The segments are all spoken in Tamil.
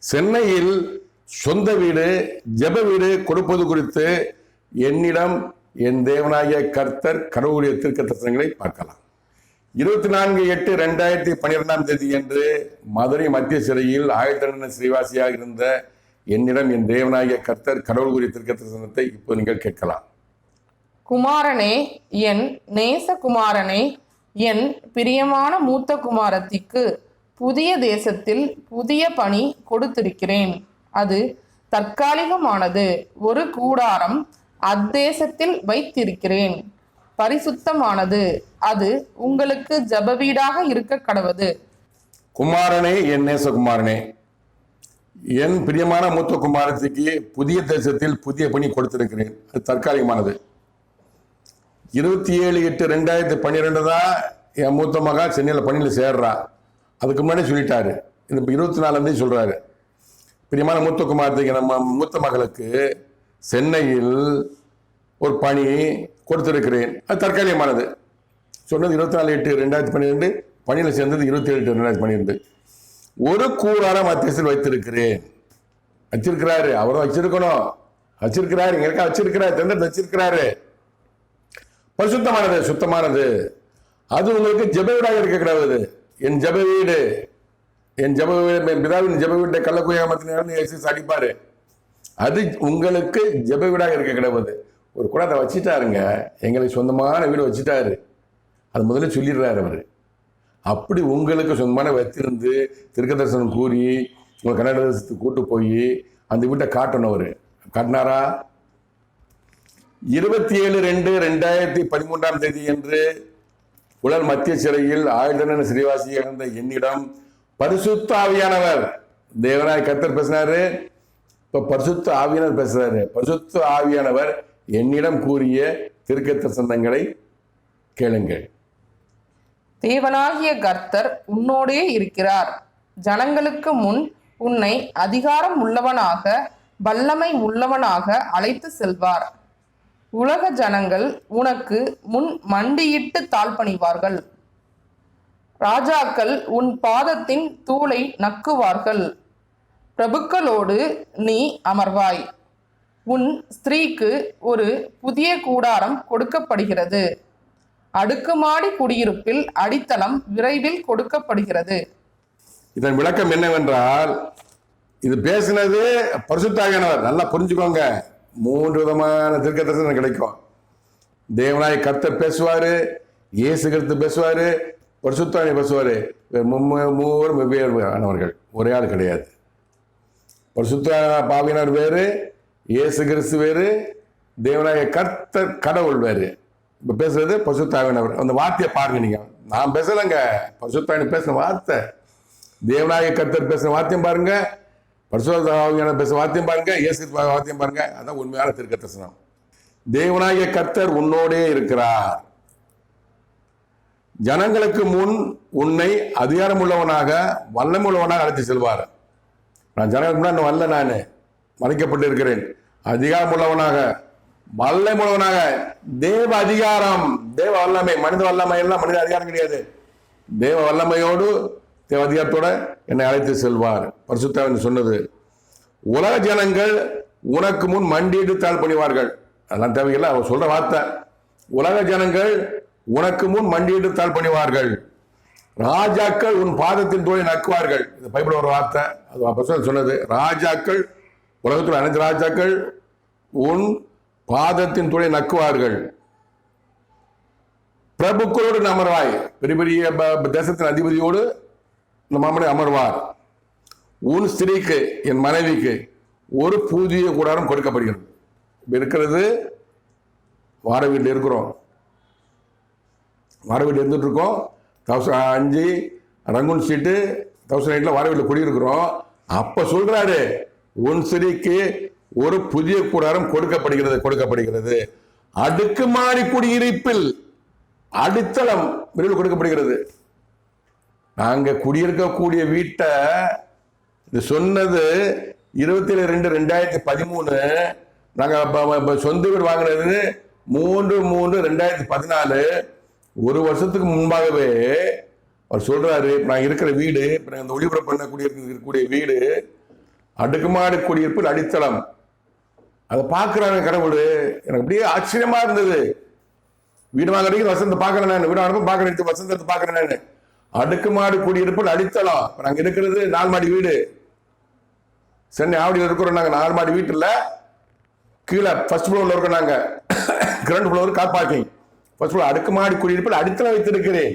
சென்னையில் சொந்த வீடு ஜெப வீடு கொடுப்பது குறித்து என்னிடம் என் தேவனாகிய கர்த்தர் கடவுளுடைய தீர்க்கதரிசனங்களை பார்க்கலாம். 24/8/2012 அன்று மதுரை மத்திய சிறையில் ஆயத்தன சிறைவாசியாக இருந்த என்னிடம் என் தேவனாகிய கர்த்தர் கடவுளுடைய தீர்க்கதரிசனத்தை இப்போ நீங்கள் கேட்கலாம். குமாரனே, என் நேசகுமாரனே, என் பிரியமான மூத்த குமாரத்திக்கு புதிய தேசத்தில் புதிய பணி கொடுத்திருக்கிறேன். அது தற்காலிகமானது. ஒரு கூடாரம் அத்தேசத்தில் வைத்திருக்கிறேன். பரிசுத்தமானது. அது உங்களுக்கு ஜபவீடாக இருக்க கடவது. குமாரனே, என் நேசகுமாரனே, என் பிரியமான மூத்த குமாரத்திக்கு புதிய தேசத்தில் புதிய பணி கொடுத்திருக்கிறேன். அது தற்காலிகமானது. 27/8/2012 தான் என் மூத்த மகா சென்னையில் பணியில் சேர்றா. அதுக்கு முன்னாடி சொல்லிட்டாரு. இந்த 24 சொல்றாரு. பிரியமான மூத்த குமாரத்துக்கு நம்ம மூத்த மகளுக்கு சென்னையில் ஒரு பணி கொடுத்திருக்கிறேன். அது தற்காலிகமானது. சொன்னது 24/8/2012, பணியில் சேர்ந்தது 27/8/2012. ஒரு கூடாரம் அத்தியத்தில் வைத்திருக்கிறேன். வச்சிருக்கிறாரு. அவரும் வச்சிருக்கணும். வச்சிருக்கிறாரு. எங்க வச்சிருக்கிறாரு. தந்தத்தை வச்சிருக்கிறாரு. பரிசுத்தமானது, சுத்தமானது. அது உங்களுக்கு ஜெப வீடாக இருக்க கிடையாது. என் ஜெப வீடு, என் ஜெப வீடு, என் பிதாவின் ஜெப வீட்டை கள்ளக்குயாமத்தினாலும் அடிப்பாரு. அது உங்களுக்கு ஜெப வீடாக இருக்க கிடையாது. ஒரு குடத்தை வச்சுட்டாருங்க. எங்களுக்கு சொந்தமான வீடு வச்சுட்டாரு. அது முதல்ல சொல்லிடுறாரு அவர். அப்படி உங்களுக்கு சொந்தமான வைத்திருந்து தீர்க்கதரிசனம் கூறி உங்களை கன்னட தேசத்துக்கு கூட்டு போய் அந்த வீட்டை காட்டணும். அவர் காட்டினாரா? 27/2/2013 அன்று உலர் மத்திய சிறையில் ஆயுதன சிறைவாசியாக இருந்த என்னிடம் பரிசுத்த ஆவியானவர், தேவனாய் கர்த்தர் பேசினாரு. இப்ப பரிசுத்த ஆவியானவர் பேசுறாரு. பரிசுத்த ஆவியானவர் என்னிடம் கூறிய தீர்க்கதரிசனங்களை கேளுங்கள். தேவனாகிய கர்த்தர் உன்னோடே இருக்கிறார். ஜனங்களுக்கு முன் உன்னை அதிகாரம் உள்ளவனாக வல்லமை உள்ளவனாக அழைத்து செல்வார். உலக ஜனங்கள் உனக்கு முன் மண்டியிட்டு தாழ்பணிவார்கள். ராஜாக்கள் உன் பாதத்தின் தூளை நக்குவார்கள். பிரபுக்களோடு நீ அமர்வாய். உன் ஸ்திரீக்கு ஒரு புதிய கூடாரம் கொடுக்கப்படுகிறது. அடுக்குமாடி குடியிருப்பில் அடித்தளம் விரைவில் கொடுக்கப்படுகிறது. இதன் விளக்கம் என்னவென்றால், இது பேசினது பரிசுத்த ஆவியானவர். நல்லா புரிஞ்சுக்கோங்க. 3 விதமான தீர்க்கதரிசனம் கிடைக்கும். தேவனாய் கர்த்தர் பேசுவாரு, இயேசு கிறிஸ்து பேசுவாரு, பரிசுத்த ஆவி பேசுவாரு. மூவரும் வெவ்வேறானவர்கள், ஒரே ஆள் கிடையாது. பரிசுத்த ஆவியானவர் வேறு, இயேசு கிறிஸ்து வேறு, தேவனாய கர்த்தர் கடவுள் வேறு. இப்ப பேசுறது பரிசுத்த ஆவியானவர். அந்த வார்த்தையை பாருங்க. நீங்க நான் பேசலைங்க, பரிசுத்த ஆவி பேசுன வார்த்தை. தேவனாய கர்த்தர் பேசுன வார்த்தையும் பாருங்க, பரிசுத்த ஆவியானவர் பேசுற வார்த்தையும் பாருங்க, இயேசு வார்த்தையும் பாருங்க. அதான் உண்மையான தீர்க்கதரிசனம். தேவனாகிய கர்த்தர் உன்னோடே இருக்கிறார். ஜனங்களுக்கு முன் உன்னை அதிகாரம் உள்ளவனாக வல்லமை உள்ளவனாக அழைத்து செல்வார். நான் ஜனங்களுக்கு முன்னாடி வரல, நான் மறைக்கப்பட்டு இருக்கிறேன். அதிகாரம் உள்ளவனாக வல்லமை உள்ளவனாக. தேவ அதிகாரம், தேவ வல்லமை. மனித வல்லமை எல்லாம் மனித அதிகாரம் கிடையாது. தேவ வல்லமையோடு தேவ அதிகாரத்தோட என்னை அழைத்து செல்வார். பரிசுத்த சொன்னது. உலக ஜனங்கள் உனக்கு முன் மண்டியிட்டு தாழ் பணிவார்கள். அதெல்லாம் தேவையில்லை, அவர் சொல்ற வார்த்தை. உலக ஜனங்கள் உனக்கு முன் மண்டியிட்டு தாழ் பணிவார்கள். ராஜாக்கள் உன் பாதத்தின் தோலை நக்குவார்கள். இது பைபிள் ஒரு வார்த்தை. அது சொன்னது. ராஜாக்கள், உலகத்தில் அனைத்து ராஜாக்கள் உன் பாதத்தின் தோலை நக்குவார்கள். பிரபுக்களோடு அமர்வாய். பெரிய பெரிய தேசத்தின் அதிபதியோடு இந்த மாமனை அமர்வார். உன் ஸ்திரீக்கு, என் மனைவிக்கு ஒரு புதிய கூடாரம் கொடுக்கப்படுகிறது. இருக்கிறது வாடகை வீட்டில் இருக்கிறோம். வாடகை வீட்டில் இருந்துட்டு இருக்கோம். 1005 ரங்கூன் ஸ்ட்ரீட்டு 1008 வாடகை வீட்டில் குடியிருக்கிறோம். அப்ப சொல்றாரு, உன் ஸ்திரீக்கு ஒரு புதிய கூடாரம் கொடுக்கப்படுகிறது. அடுக்குமாடி குடியிருப்பில் அடித்தளம் விரைவில் கொடுக்கப்படுகிறது. நாங்க குடியிருக்கக்கூடிய வீட்டை இது சொன்னது 27/2/2013. நாங்க சொந்த வீடு வாங்கினது 3/3/2014. ஒரு வருஷத்துக்கு முன்பாகவே அவர் சொல்றாரு, நான் இருக்கிற வீடு, இந்த ஒளிபரப்பு பண்ணக்கூடிய வீடு அடுக்குமாடி குடியிருப்பில் அடித்தளம். அதை பார்க்கிறாங்க கடவுள். எனக்கு அப்படியே ஆச்சரியமா இருந்தது. வீடு வாங்குறதுக்கு வசந்த பார்க்கறேன் நான், வீடு வாங்க பார்க்கறேன், வசந்தத்தை பார்க்கறேன் நான். அடுக்குமாடி குடியிருப்பில் அடித்தளம். நாங்க இருக்கிறது 4 மாடி வீடு. சென்னை ஆவடியில் இருக்கிறோம் நாங்க. 4 மாடி வீட்டுல கீழே ஃபர்ஸ்ட் ஃப்ளோர்ல இருக்கோம் நாங்க. Ground floor car parking. First floor அடுக்குமாடி குடியிருப்பில் அடித்தளம் வைத்திருக்கிறேன்.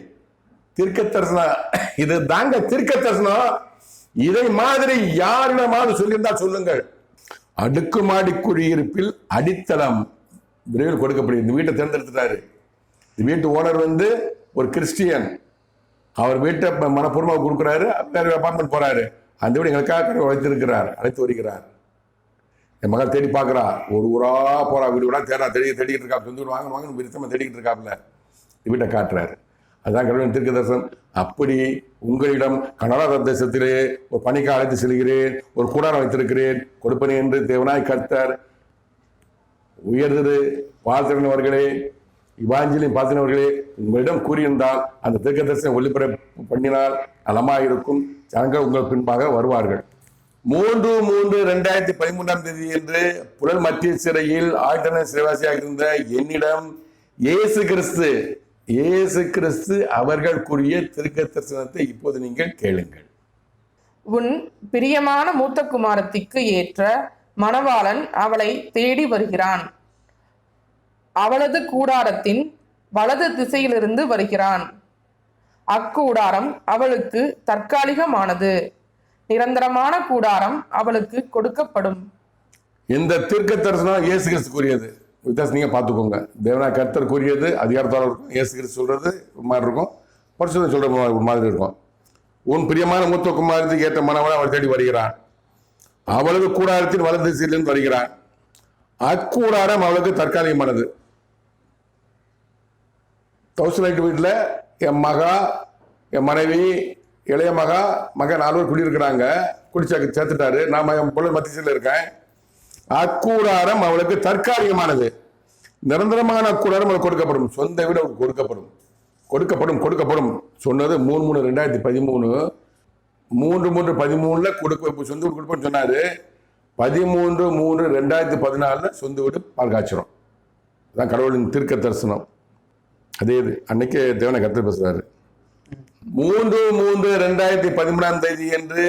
தீர்க்க தரிசனம். இது தாங்க தீர்க்க தரிசனம். இதை மாதிரி யாரிடமாவது சொல்லியிருந்தா சொல்லுங்கள். அடுக்குமாடி குடியிருப்பில் அடித்தளம் விரைவில் கொடுக்கப்படுது. இந்த வீட்டை தேர்ந்தெடுத்துட்டாரு. இந்த வீட்டு ஓனர் ஒரு கிறிஸ்டியன். அவர் வீட்டை மனப்பூர்வமாக கொடுக்குறாரு. அப்பார்ட்மெண்ட் போறாரு. அந்த வீடு எங்களுக்காக அழைத்து வருகிறார். என் மகள் தேடி பார்க்குறா. ஒரு ஊரா போறா, வீடு கூட தேடிக்கிட்டு இருக்கா. சொந்த வீடு வாங்கணும் விருத்தமாக தேடிக்கிட்டு இருக்காப்புல. இந்த வீட்டை காட்டுறாரு. அதுதான் கடவுளின் தீர்க்க தரிசனம். அப்படி உங்களிடம் கனடா தேசத்திலே ஒரு பணிக்கு அழைத்து செல்கிறேன், ஒரு கூடாரம் வைத்திருக்கிறேன், கொடுப்பனே என்று தேவனாய் கர்த்தர் உயர்திரு பார்த்தினவர்களே, இவாஞ்சலின் பார்த்தினவர்களே உங்களிடம் கூறியிருந்தால் அந்த தீர்க்க தரிசனம் ஒளிபர பண்ணினால் நலமாயிருக்கும். ஜனங்கள் உங்கள் பின்பாக வருவார்கள். 3/3/2013 என்று புழல் மத்திய சிறையில் ஆழ்த்தன சிறைவாசியாக இருந்த என்னிடம் இயேசு கிறிஸ்து அவர்கள் கூறிய தீர்க்க தரிசனத்தை இப்போது நீங்கள் கேளுங்கள். உன் பிரியமான மூத்த குமாரத்திக்கு ஏற்ற மணவாளன் அவளை தேடி வருகிறான். அவளது கூடாரத்தின் வலது திசையிலிருந்து வருகிறான். அக்கூடாரம் அவளுக்கு தற்காலிகமானது, நிரந்தரமான கூடாரம் அவளுக்கு கொடுக்கப்படும். இந்த தீர்க்க தரிசனம் இயேசு கிறிஸ்து கூறியது. வித்தியாசம் நீங்க பார்த்துக்கோங்க. தேவனாய் கர்த்தர் கூறியது அதிகாரத்தோட இருக்கும். இயேசு கிறிஸ்து சொல்றது ஒரு மாதிரி இருக்கும், பரிசுத்தம் சொல்ற ஒரு மாதிரி இருக்கும். உன் பிரியமான மூத்த குமாரத்துக்கு ஏற்ற மணவாளன் அவள் தேடி வருகிறான். அவளது கூடாரத்தின் வலது திசையிலிருந்து வருகிறான். அக்கூடாரம் அவளுக்கு தற்காலிகமானது. தௌசண்ட் வீட்டுல என் மகா, என் மனைவி, இளைய மகன் 4 பேர் குடியிருக்கிறாங்க. குடிச்சாக்கு சேர்த்துட்டாரு. நான் என் பொருள் மத்தியில் இருக்கேன். அக்கூடாரம் அவளுக்கு தற்காலிகமானது, நிரந்தரமான கூடாரம் அவளுக்கு கொடுக்கப்படும். சொந்த வீடு அவளுக்கு கொடுக்கப்படும் சொன்னது 3/3/2013. 3/3/13 கொடுக்க சொந்த வீடு கொடுப்போம்னு சொன்னாரு. 13/3/2014 சொந்த வீடு பால் காய்ச்சிரும். அதான் கடவுளின் தீர்க்க தரிசனம். அதே இது அன்னைக்கு தேவனை கர்த்தர் பேசுறாரு. 3/3/2013 என்று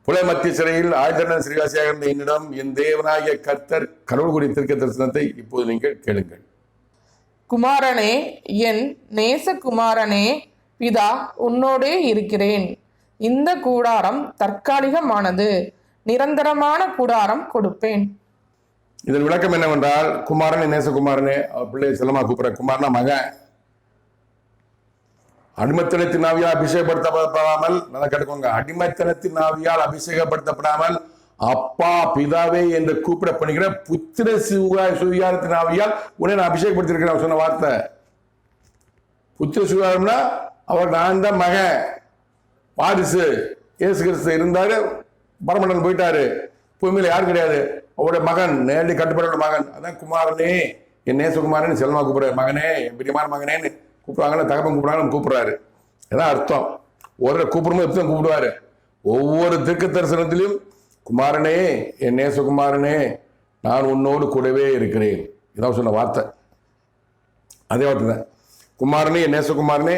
புலை மத்திய சிறையில் ஆழ்த்தன சிறைவாசியாக இருந்த என்னிடம் என் தேவனாகிய கர்த்தர் கடவுள் கூறிய தீர்க்க தரிசனத்தை இப்போது நீங்கள் கேளுங்கள். குமாரனே, என் நேசகுமாரனே, பிதா உன்னோடே இருக்கிறேன். இந்த கூடாரம் தற்காலிகமானது, நிரந்தரமான கூடாரம் கொடுப்பேன். இதன் விளக்கம் என்னவென்றால், குமாரனே, நேசகுமாரனே, அவர் பிள்ளையை செல்லமா கூப்பிடுற குமாரனா மகன். அடிமைத்தனத்தின் ஆவியால் அபிஷேகப்படுத்தப்படாமல், நல்லா கேட்டுக்கோங்க, அடிமைத்தனத்தின் ஆவியால் அபிஷேகப்படுத்தப்படாமல் அப்பா பிதாவே என்று கூப்பிட பண்ணுகிற புத்திர சுவிகாரத்தின் ஆவியால் உடனே நான் அபிஷேகப்படுத்திருக்கிறேன் சொன்ன வார்த்தை. புத்திர சுவிகாரம்னா அவர் நான் தான் மகன், வாரிசு. இயேசு கிறிஸ்து இருந்தாரு, பரமண்டலம் போயிட்டாரு, பூமியில யாரும் கிடையாது. அவருடைய மகன், நேரடி கட்டுப்பாடு மகன். அதான் குமாரனே, என் நேசகுமாரன் செல்வமா கூப்பிடுற மகனே, என் பிரியமான மகனேன்னு கூப்பிடுவாங்க. தகப்பன் கூப்பிடுறாங்க, கூப்பிடுறாரு. அதான் அர்த்தம். ஒரு கூப்பிடும்போது எப்படி கூப்பிடுவாரு. ஒவ்வொரு தீர்க்க தரிசனத்திலும் குமாரனே, என் நேசகுமாரனே, நான் உன்னோடு கூடவே இருக்கிறேன், இதான் சொன்ன வார்த்தை. அதே வார்த்தை தான். குமாரனே, என் நேசகுமாரனே,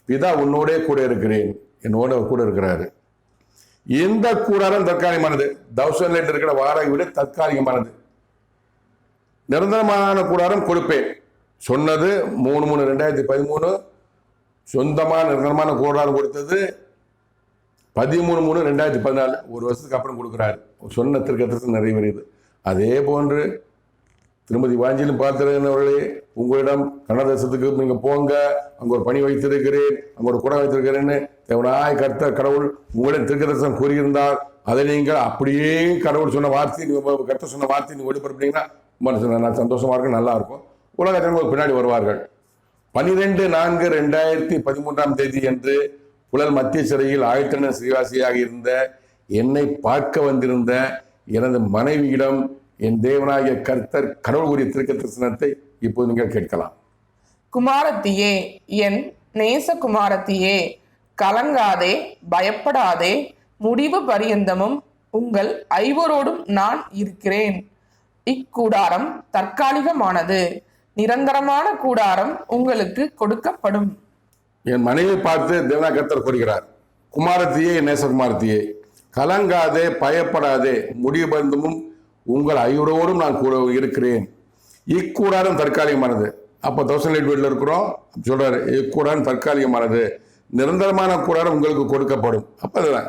பிதா உன்னோடே கூட இருக்கிறேன், என்னோட கூட இருக்கிறாரு. எந்த கூடாரம் தற்காலிகமானது. தௌசண்ட் லைட் இருக்கிற வாடகை விட தற்காலிகமானது. நிரந்தரமான கூடாரம் கொடுப்பேன் சொன்னது 3/3/2013. சொந்தமான நிரந்தரமான கூடாரம் கொடுத்தது 13/3/2014. ஒரு வருஷத்துக்கு அப்புறம் கொடுக்குறாரு. சொன்ன திருக்கத்திற்கு நிறைவேறியது. அதே போன்று திருமதி வாஞ்சிலும் பார்த்திருக்கிறவர்களே, உங்களிடம் கன்னட தேசத்துக்கு நீங்க போங்க, அங்க ஒரு பணி வைத்திருக்கிறேன், அங்க ஒரு குடம் வைத்திருக்கிறேன்னு தேவனாய் கர்த்தர் கடவுள் உங்களிடம் திருக்க தரிசனம் கூறியிருந்தால் அதை நீங்கள் அப்படியே கடவுள் சொன்ன வார்த்தை, கர்த்தர் சொன்ன வார்த்தை நீங்க வெளிப்படுத்தீங்கன்னா மனசு சந்தோஷமா இருக்கும், நல்லா இருக்கும். உலக ஜனங்கள் பின்னாடி வருவார்கள். 12/4/2013 என்று புழல் மத்திய சிறையில் ஆழ்த்தன சிறைவாசியாக இருந்த என்னை பார்க்க வந்திருந்த எனது மனைவியிடம் என் தேவனாகிய கர்த்தர் கடவுள் கூறிய தீர்க்க தரிசனத்தை இப்போது நீங்கள் கேட்கலாம். குமாரத்தியே, என் நேச குமாரத்தியே, கலங்காதே, பயப்படாதே, முடிவு பரியந்தமும் உங்கள் ஐவரோடும் நான் இருக்கிறேன். இக்கூடாரம் தற்காலிகமானது, நிரந்தரமான கூடாரம் உங்களுக்கு கொடுக்கப்படும். என் மனைவி பார்த்து தேவனாகிய கர்த்தர் கூறுகிறார், குமாரத்தியே, நேசகுமாரத்தியே, கலங்காதே, பயப்படாதே, முடிவு பந்தமும் உங்கள் ஐவரோடும் நான் கூட இருக்கிறேன். இக்கூடாரம் தற்காலிகமானது. அப்போ 1008 வீட்டில் இருக்கிறோம் சொல்றாரு, இக்கூடாரம் தற்காலிகமானது, நிரந்தரமான கூடாரம் உங்களுக்கு கொடுக்கப்படும். அப்போ அதுதான்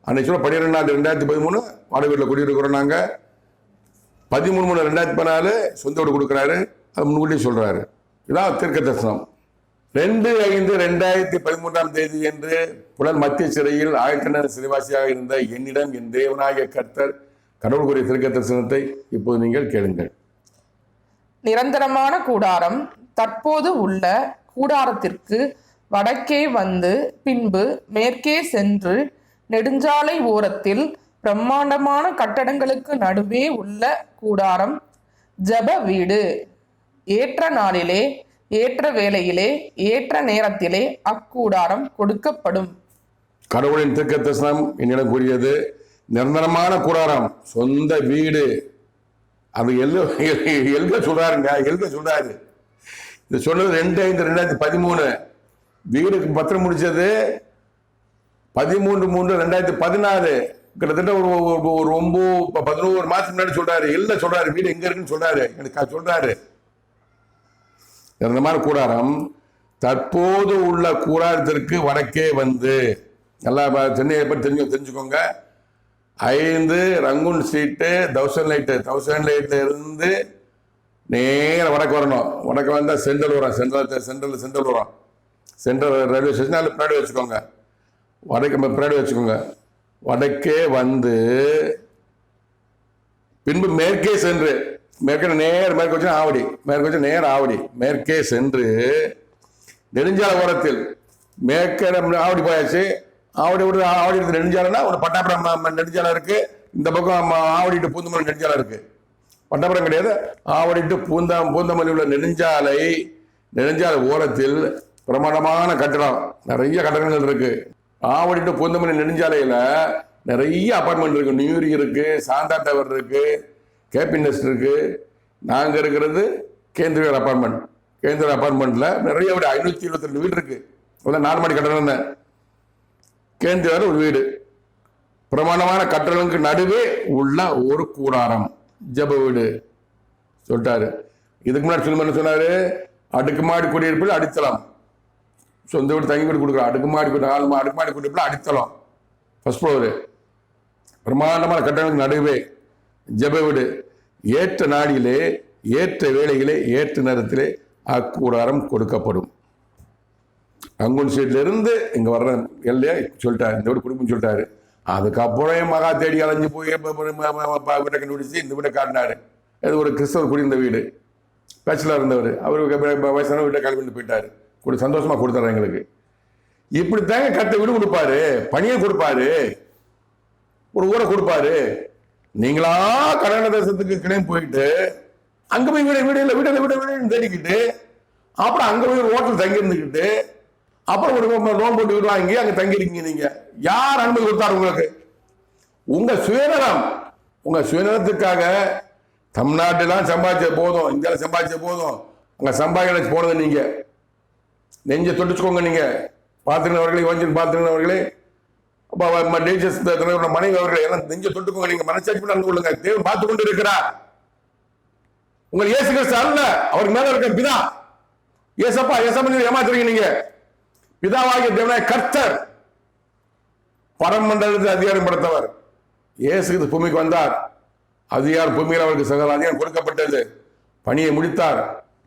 அன்னைக்கு சொல்ல 12/4/2013 வாடகை வீட்டில் குடியிருக்கிறோம் நாங்கள். 13/3/2014 சொந்த வீடு கொடுக்குறாரு. அது முன்கூட்டி சொல்றாரு. இதான் தீர்க்க தரிசனம். 2/5/2013 என்று புலன் மத்திய சிறையில் ஆயக்கண்ண சிறைவாசியாக இருந்த என்னிடம் என் தேவனாகிய கர்த்தர் கடவுள் கூறிய தீர்க்க தரிசனத்தை இப்போது நீங்கள் கேளுங்கள். நிரந்தரமான கூடாரம் தற்போது உள்ள கூடாரத்திற்கு வடக்கே வந்து பின்பு மேற்கே சென்று நெடுஞ்சாலை ஓரத்தில் பிரம்மாண்டமான கட்டடங்களுக்கு நடுவே உள்ள கூடாரம் ஜெப வீடு. ஏற்ற நாளிலே, ஏற்ற வேளையிலே, ஏற்ற நேரத்திலே அக்கூடாரம் கொடுக்கப்படும். கடவுளின் தீர்க்க தரிசனம் என்னிடம் கூறியது, நிரந்தரமான கூடாரம், சொந்த வீடு. அது எழுத சொல்றாருங்க, எழுத சொல்றாரு. இது சொன்னது 2/5/2013. வீடுக்கு பத்திரம் முடிச்சது 13/3/2014. கிட்டத்தட்ட ஒரு 11 மாசம் முன்னாடி சொல்றாரு. எழுத சொல்றாரு, வீடு எங்க இருக்குன்னு சொல்றாரு, எனக்கு சொல்றாரு. நிரந்தரமான கூடாரம் தற்போது உள்ள கூடாரத்திற்கு வடக்கே வந்து, நல்லா சென்னையை பற்றி தெரிஞ்சுக்கோங்க. 5 ரங்கூன் ஸ்ட்ரீட்டு 1000 லைட்ல இருந்து நேர வடக்கு வரணும். வடக்கு வந்தால் சென்ட்ரல் வரும். சென்ட்ரல் வரும். சென்ட்ரல் ரயில்வே ஸ்டேஷன் பின்னாடி வச்சுக்கோங்க. வடக்கு பின்னாடி வச்சுக்கோங்க. வடக்கே வந்து பின்பு மேற்கே சென்று, மேற்கே வச்சு ஆவடி, மேற்கு வச்சு நேர ஆவடி, மேற்கே சென்று நெடுஞ்சாலை ஓரத்தில் மேற்கே ஆவடி போயாச்சு. ஆவடி நெடுஞ்சாலைனா ஒரு பட்டாபுரம் நெடுஞ்சாலை இருக்கு. இந்த பக்கம் ஆவடி டு பூந்தமல்லி நெடுஞ்சாலை இருக்கு. பட்டாபுரம் கிடையாது, ஆவடி டு பூந்தமல்லி உள்ள நெடுஞ்சாலை ஓரத்தில் பிரமாண்டமான கட்டடம், நிறைய கட்டடங்கள் இருக்கு. ஆவடி டு பூந்தமல்லி நெடுஞ்சாலையில நிறைய அபார்ட்மெண்ட் இருக்கு. நியூரி இருக்கு, சாந்தா டவர் இருக்கு, கேப் இண்டஸ்ட்ரி இருக்கு. நாங்க இருக்கிறது கேந்திர அபார்ட்மெண்ட். கேந்திர அபார்ட்மெண்ட்ல நிறைய வீடு, 522 வீடு இருக்கு. 4 மாடி கட்டடம் தான். கேந்திர ஒரு வீடு, பிரமாண்டமான கட்டடங்களுக்கு நடுவே உள்ள ஒரு கூடாரம், ஜெப வீடு சொல்லிட்டாரு. இதுக்கு முன்னாடி சொல்லுங்க சொன்னாரு, அடுக்குமாடி குடியிருப்பில் அடித்தளம். சொந்த வீடு தங்கி வீடு கொடுக்குறோம். அடுக்குமாடி குடியிருப்பில் அடித்தளம், ஃபர்ஸ்ட் ஃப்ளோரு, பிரமாண்டமான கட்டடங்களுக்கு நடுவே ஜெப வீடு. ஏற்ற நாடியிலே, ஏற்ற வேளையிலே, ஏற்ற நேரத்திலே அக்கூடாரம் கொடுக்கப்படும். ரங்கூன் ஸ்ட்ரீட்ல இருந்து இங்க வர்ற எல்லையா சொல்லிட்டாரு, இந்த வீடு கொடுக்குன்னு சொல்லிட்டாரு. அதுக்கப்புறம் மகா தேடி அலைஞ்சு போய் வீட்டை கண்டுபிடிச்சு இந்த வீட்டை காட்டினாரு. அது ஒரு கிறிஸ்தவர் குடியிருந்த வீடு, பேச்சுலர் இருந்தவர். அவருக்கு வயசான வீட்டை கிளம்பி போயிட்டாரு. கூட சந்தோஷமா கொடுத்தாரு எங்களுக்கு. இப்படித்தாங்க கட்ட வீடு கொடுப்பாரு, பணியை கொடுப்பாரு, ஒரு ஊரை கொடுப்பாரு. நீங்களா கல்யாண தேசத்துக்கு கிளம்பி போயிட்டு அங்க போய் வீடு தேடிக்கிட்டு, அப்புறம் அங்க போய் ஒரு ஹோட்டல் தங்கி இருந்துக்கிட்டு, அப்புறம் ஒரு லோன் போட்டு வீடு வாங்கி அங்க தங்கி இருக்கீங்க. நீங்க யார் அனுமதி கொடுத்தாரு உங்களுக்கு? உங்க சுயநலம், உங்க சுயநலத்துக்காக தமிழ்நாட்டிலாம் சம்பாதிச்ச போதும், இந்தியாவில் சம்பாதிச்ச போதும், அங்க சம்பாதிக்க போனது நீங்க. நெஞ்ச தொட்டுச்சுக்கோங்க. நீங்க பார்த்துக்கிறவர்களே, வஞ்சன் பார்த்துக்கிறவர்களே, மனைவி அவர்களை எல்லாம் நெஞ்ச தொட்டுக்கோங்க. நீங்க மனசாட்சி நடந்து கொள்ளுங்க. தேவன் பார்த்து கொண்டு இருக்கிறார். உங்கள் இயேசு கிறிஸ்து அல்ல, அவருக்கு மேல இருக்க பிதா. ஏசப்பா ஏமாத்துறீங்க நீங்க. பிதாவாகிய தேவனாய கர்த்தர் பரமண்டலத்தில் அதிகாரம் படுத்தவர். இயேசு கிறிஸ்து பூமிக்கு வந்தார். அதிகாரம் பூமியில் அவருக்கு சகல அதிகாரம் கொடுக்கப்பட்டது. பணியை முடித்தார்,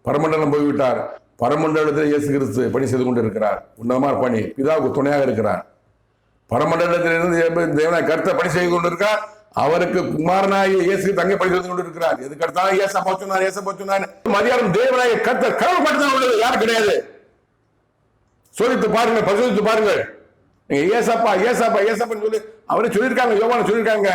பரமண்டலம் போய்விட்டார். பரமண்டலத்தில் இயேசு கிறிஸ்து பணி செய்து கொண்டு இருக்கிறார். உன்னதமான பணி, பிதாவுக்கு துணையாக இருக்கிறார். பரமண்டலத்தில் இருந்து தேவனாய கர்த்தர் பணி செய்து கொண்டிருக்கார். அவருக்கு குமாரனாகிய இயேசு தங்கை பணி செய்து கொண்டு இருக்கிறார். எதுக்கு அடுத்தாலும் ஏசப்பா சொன்னார். மதியானம் தேவனாய கர்த்தர் கடவுள் மட்டும்தான் உள்ளது, யாரும் கிடையாது. சோதித்து பாருங்கள், பரிசோதித்து பாருங்கள். நீங்க ஏசப்பான்னு சொல்லி அவரே சொல்லியிருக்காங்க, யோவான சொல்லியிருக்காங்க.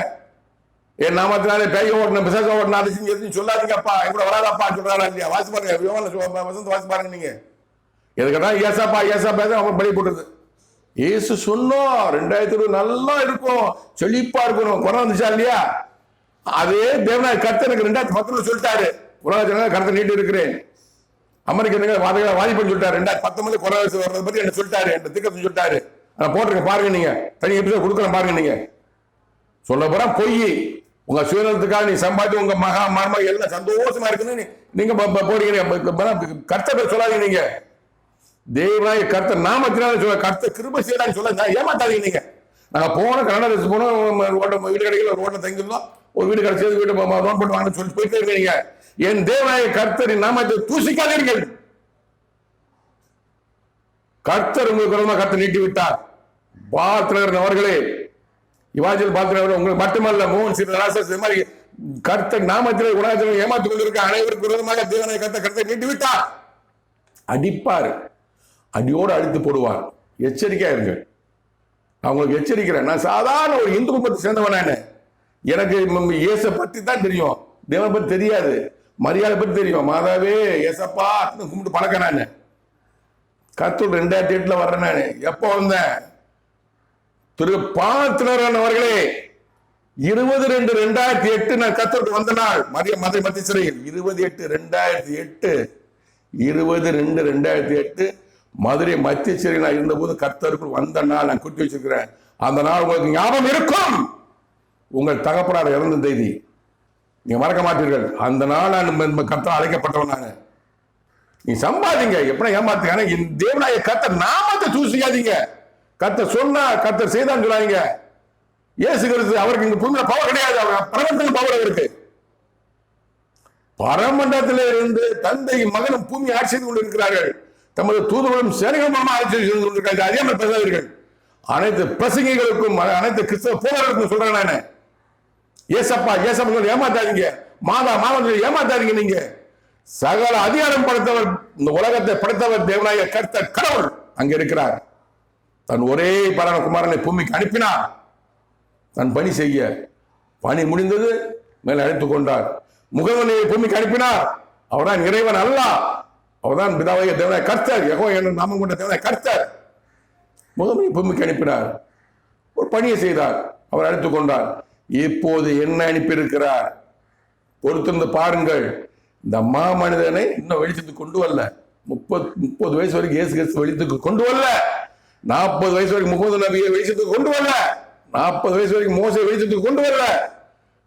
என் நாமத்தினாலே பேய் ஓட்டணும், பிசாசு ஓட்டணும், அது சொல்லாதீங்கப்பா, என் கூட வராதப்பா சொல்றாரா இல்லையா? வாசி பாருங்க, யோவான வசந்த வாசி பாருங்க. நீங்க எதுக்கதான் ஏசப்பா அவங்க பலி போட்டுருது. இயேசு சொன்னோம் 2020 நல்லா இருக்கும், செழிப்பா இருக்கணும். கொரோனா வந்துச்சா இல்லையா? அதே தேவனாய் கர்த்தர் எனக்கு 2019 சொல்லிட்டாரு, உலக ஜனங்கள் கருத்தை நீட்டி இருக்கிறேன். அமெரிக்க வாதிப்பன்னு சொல்லிட்டாரு. 2019 கொரோனா வர்றதை பத்தி என்ன சொல்லிட்டாரு, என் திக்கத்தை சொல்லிட்டாரு. நான் போட்டிருக்கேன் பாருங்க, நீங்க தனி எபிசோட் கொடுக்குறேன் பாருங்க. நீங்க சொல்ல போறா பொய். உங்க சுயநலத்துக்காக நீ சம்பாதிச்சு உங்க மருமக எல்லாம் சந்தோஷமா இருக்குன்னு நீங்க போறீங்க. கர்த்தர் சொல்லாதீங்க. நீங்க தேவனாய் கர்த்தர் நாமத்தினால சொல்ல, கர்த்தர் கிருபை செய்யறான்னு சொல்ல ஏமாத்தாதீங்க. நீங்க நாங்க போன கனடா போனோம், வீடு கிடைக்கல, ஒரு ரோட்ல தங்கிருந்தோம், ஒரு வீடு கிடைச்சது, வீடு லோன் போட்டு வாங்க சொல்லி போயிட்டே இருக்கீங்க. என் தேவனாய கர்த்தரின் நாமத்தை தூசிக்காதீர்கள். கர்த்தர் உங்களுக்கு கர்த்தர் நீட்டி விட்டார். பாத்திரன் அவர்களே, இவாஞ்சல் பாத்திரன் உங்களுக்கு மட்டுமல்ல, மோகன் சீராச மாதிரி கர்த்தர் நாமத்திலே உலகத்தில் ஏமாற்றிக் கொண்டிருக்க அனைவருக்கு விரோதமாக தேவனாய கர்த்தர் நீட்டி விட்டார். அடிப்பார், அடியோடு அடித்து போடுவார். எச்சரிக்கையா இருங்க. நான் உங்களுக்கு எச்சரிக்கிறேன். நான் சாதாரண ஒரு இந்து குடும்பத்தை சேர்ந்தவன். நான் எனக்கு இயேச பத்தி தான் தெரியும், தேவனை பத்தி தெரியாது. மரியாதை பத்தி தெரியும். மாதாவே ஏசப்பா கும்பிட்டு பழக்க. நான் கர்த்தர் 2008 வர்றேன். நான் எப்போ வந்தேன்? திரு பாத்திரன் அவர்களே, 20/2/2008 நான் கர்த்தருக்கு வந்த நாள், மதுரை மத்திய சிறையில் 28/2008 20/2/2008 மதுரை மத்திய சிறையில் நான் இருந்த போது கர்த்தருக்கு வந்த நாள் நான் குறித்து வச்சிருக்கிறேன். அந்த நாள் உங்களுக்கு ஞாபகம் இருக்கும். உங்கள் தகப்பனார் இறந்த தேதி நீங்க மறக்க மாட்டீர்கள். அந்த நாள் நான் கர்த்தர் அழைக்கப்பட்டவன். நான் நீ சம்பாதிங்க, எப்படி ஏமாத்துங்க. தேவனாய கர்த்தர் நாமத்தை தூசிக்காதீங்க. கர்த்தர் சொன்னா கர்த்தர் செய்தான்னு சொல்லாதீங்க. இயேசு கிறிஸ்து அவருக்கு இங்க பூமியில பவர் கிடையாது, அவர் பரமண்டத்தில் பவர் இருக்கு. பரமண்டலத்திலே இருந்து தந்தை மகனும் பூமி ஆட்சி செய்து கொண்டிருக்கிறார்கள். தமது தூதர்களும் சேனைகளும் ஆட்சி செய்து கொண்டிருக்கிறார்கள். அதே மாதிரி பேசாதீர்கள். அனைத்து பிரசங்கிகளுக்கும் அனைத்து கிறிஸ்தவ போராட்டங்களுக்கும் சொல்றேன் நான், ஏசப்பா ஏசப்பா ஏமாத்தாதீங்க, மாதா மாதா ஏமாத்தாதீங்க. நீங்க சகல அதிகாரம் படைத்தவர், இந்த உலகத்தை படைத்தவர் தேவனாய கர்த்தர் கடவுள் அங்க இருக்கிறார். தன் ஒரே பரம குமாரனை பூமிக்கு அனுப்பினார் தன் பணி செய்ய. பணி முடிந்தது, மேலே அழைத்துக் கொண்டார். முகவனை பூமிக்கு அனுப்பினார். அவர்தான் இறைவன் அல்ல, அவர்தான் பிதாவாகிய தேவனாய கர்த்தர், யெகோவா என்ற நாமம் கொண்ட தேவனாய கர்த்தர். முகவனை பூமிக்கு அனுப்பினார், ஒரு பணியை செய்தார், அவர் அழைத்துக் கொண்டார். இப்போது என்ன அனுப்பியிருக்கிறார்? பொறுத்திருந்து பாருங்கள். இந்த மாமனிதனை இன்னும் வெளிச்சத்துக்கு கொண்டு வரல. 30 வயசு வரைக்கும் இயேசு கிறிஸ்து வெளிச்சத்துக்கு கொண்டு வரல. 40 வயசு வரைக்கும் முகமது நபியை வெளிச்சத்துக்கு கொண்டு வரல. 40 வயசு வரைக்கும் மோசே வெளிச்சத்துக்கு கொண்டு வரல.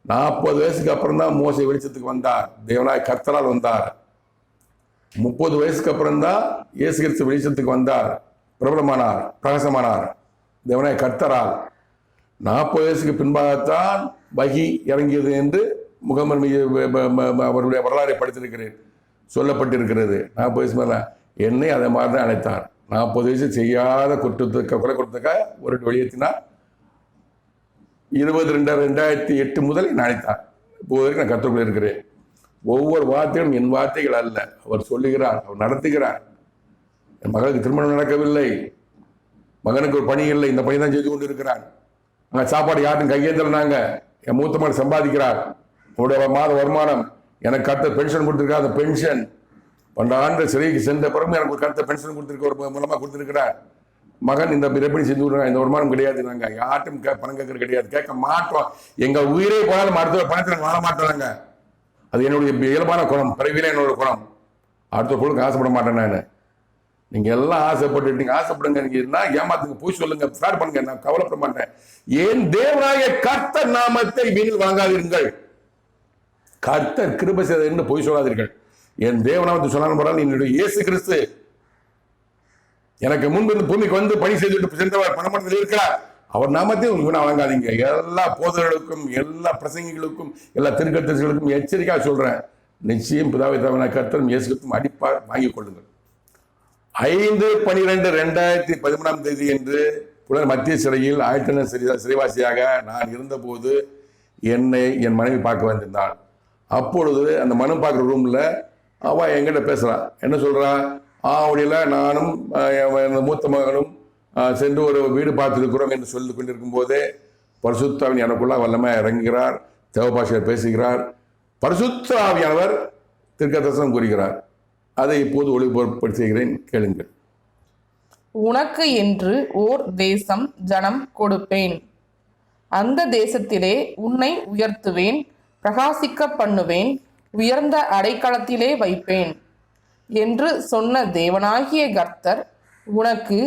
40 வயசுக்கு அப்புறம் தான் மோசே வெளிச்சத்துக்கு வந்தார், தேவனாய் கர்த்தரால் வந்தார். 30 வயசுக்கு அப்புறம் தான் இயேசு கிறிஸ்து வெளிச்சத்துக்கு வந்தார், பிரபலமானார், பிரகாசமானார் தேவனாய் கர்த்தரால். 40 வயசுக்கு பின்பாகத்தான் வகி இறங்கியது என்று முகமது அவருடைய வரலாறை படித்திருக்கிறேன், சொல்லப்பட்டிருக்கிறது. 40 வயசு மேல என்னை அதை மாதிரி தான் அழைத்தார். 40 வயசு செய்யாத குற்றத்துக்கு கொலை கொடுத்ததுக்காக ஒரு வெளியேற்றினார். 20/2/2008 முதல் என்னை அழைத்தார். இப்போது வரைக்கும் நான் கற்றுக்கொள்ள இருக்கிறேன். ஒவ்வொரு வார்த்தையும் என் வார்த்தைகள் அல்ல, அவர் சொல்லுகிறார், அவர் நடத்துகிறார். என் மகளுக்கு திருமணம் நடக்கவில்லை, மகனுக்கு ஒரு பணி இல்லை, இந்த பணி தான் செய்து கொண்டு இருக்கிறார். அங்கே சாப்பாடு யாருக்கும் கையேந்திரனாங்க. என் மூத்த மகன் சம்பாதிக்கிறார், அவருடைய மாத வருமானம் எனக்கு கருத்த பென்ஷன் கொடுத்துருக்கார். அந்த பென்ஷன் 12 ஆண்டு சிறைக்கு சென்ற பிறகு எனக்கு ஒரு கருத்த பென்ஷன் கொடுத்துருக்க, ஒரு மூலமாக கொடுத்துருக்கிறார். மகன் இந்த எப்படி செஞ்சு விடுறாங்க, இந்த வருமானம் கிடையாது, நாங்கள் யார்ட்டும் பணம் கேட்கறது கிடையாது, கேட்க மாட்டோம். எங்கள் உயிரே போனாலும் அடுத்த பணத்தை நாங்கள் வாழ மாட்டோம். அது என்னுடைய இயல்பான குணம், பிறவிலே என்னோட குணம். அடுத்த பொருளுக்கு ஆசைப்பட மாட்டேன் நான். நீங்க எல்லாம் ஆசைப்பட்டு நீங்க ஆசைப்படுங்க, நீங்க ஏமாத்துங்க, போய் சொல்லுங்க, ஃப்ராட் பண்ணுங்க, நான் கவலைப்பட மாட்டேன். ஏன் தேவனாய கர்த்தர் நாமத்தை வீணில் வாங்காதீர்கள். கர்த்தர் கிருபை செய்தது என்று போய் சொல்லாதீர்கள். என் தேவநாமத்தை சொன்னாலும் போறால் என்னுடைய இயேசு கிறிஸ்து எனக்கு முன்பு இந்த பூமிக்கு வந்து பணி செய்துவிட்டு சென்றவர் பணமட்டத்தில் இருக்கிறார். அவர் நாமத்தையும் வீணா வாங்காதீங்க. எல்லா போதர்களுக்கும், எல்லா பிரசங்கிகளுக்கும், எல்லா திருக்கதரிசிகளுக்கும் எச்சரிக்கையாக சொல்றேன். நிச்சயம் பிதாவை தவறான கர்த்தரும் இயேசு கிறிஸ்துவும் அடிப்பார், வாங்கிக் கொள்ளுங்கள். 5/12/2013 என்று புலர் மத்திய சிறையில் ஆயத்தன சிறைவாசியாக நான் இருந்தபோது என்னை என் மனைவி பார்க்க வந்திருந்தாள். அப்பொழுது அந்த மனு பார்க்குற ரூமில் அவள் என்கிட்ட பேசுகிறான். என்ன சொல்கிறான்? அவடியில் நானும் மூத்த மகனும் சென்று ஒரு வீடு பார்த்துருக்கிறோம் என்று சொல்லி கொண்டிருக்கும் போதே பரிசுத்த ஆவியானவர் எனக்குள்ள வல்லமையாக இறங்குகிறார், தேவபாஷையில் பேசுகிறார். பரிசுத்த ஆவியானவர் தீர்க்கதரிசனம் கூறுகிறார். அதை இப்போது ஒளிபரப்பு செய்கிறேன், கேளுங்கள். உனக்கு என்று ஓர் தேசம் ஜனம் கொடுப்பேன். அந்த தேசத்திலே உன்னை உயர்த்துவேன், பிரகாசிக்க பண்ணுவேன், உயர்ந்த அடைக்கலத்திலே வைப்பேன் என்று சொன்ன தேவனாகிய கர்த்தர் உனக்கு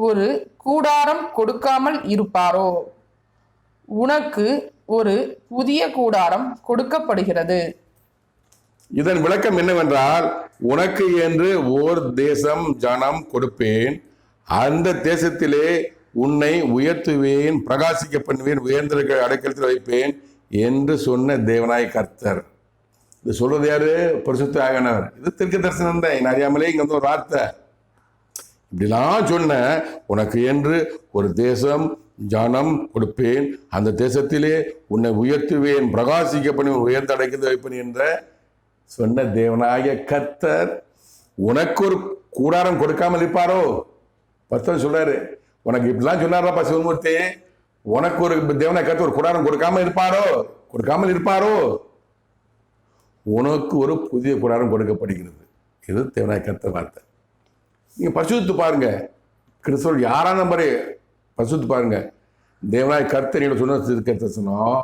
ஒரு கூடாரம் கொடுக்காமல் இருப்பாரோ? உனக்கு ஒரு புதிய கூடாரம் கொடுக்கப்படுகிறது. இதன் விளக்கம் என்னவென்றால், உனக்கு என்று ஓர் தேசம் ஜனம் கொடுப்பேன், அந்த தேசத்திலே உன்னை உயர்த்துவேன், பிரகாசிக்க பண்ணுவேன், உயர்ந்த அடைக்கலத்தில் வைப்பேன் என்று சொன்ன தேவனாய் கர்த்தர். இது சொல்றது யாரு? பரிசுத்த ஆவியானவர். இது தீர்க்க தரிசனம் தான், அறியாமலே இங்க வந்து ஒரு வார்த்தை. இப்படிலாம் சொன்ன, உனக்கு என்று ஒரு தேசம் ஜனம் கொடுப்பேன், அந்த தேசத்திலே உன்னை உயர்த்துவேன், பிரகாசிக்க பண்ணுவேன், உயர்ந்த அடைக்கலத்தில் வைப்பேன் என்ற சொன்ன தேவனாகிய கர்த்தர் உனக்கு ஒரு கூடாரம் கொடுக்காமல் இருப்பாரோ? பர்த்தர் சொல்றாரு, உனக்கு இப்படிலாம் சொன்னாரப்பா சிவமூர்த்தி, உனக்கு ஒரு தேவனாகிய கர்த்தர் ஒரு கூடாரம் கொடுக்காமல் இருப்பாரோ? உனக்கு ஒரு புதிய கூடாரம் கொடுக்கப்படுகிறது. இது தேவனாகிய கர்த்தர் வார்த்தை. நீங்க பரிசுத்து பாருங்க, கிறிஸ்தவர் யாரான நம்பரே பரிசுத்து பாருங்க. தேவனாகிய கர்த்தர் நீங்க சொன்ன தரிசனம்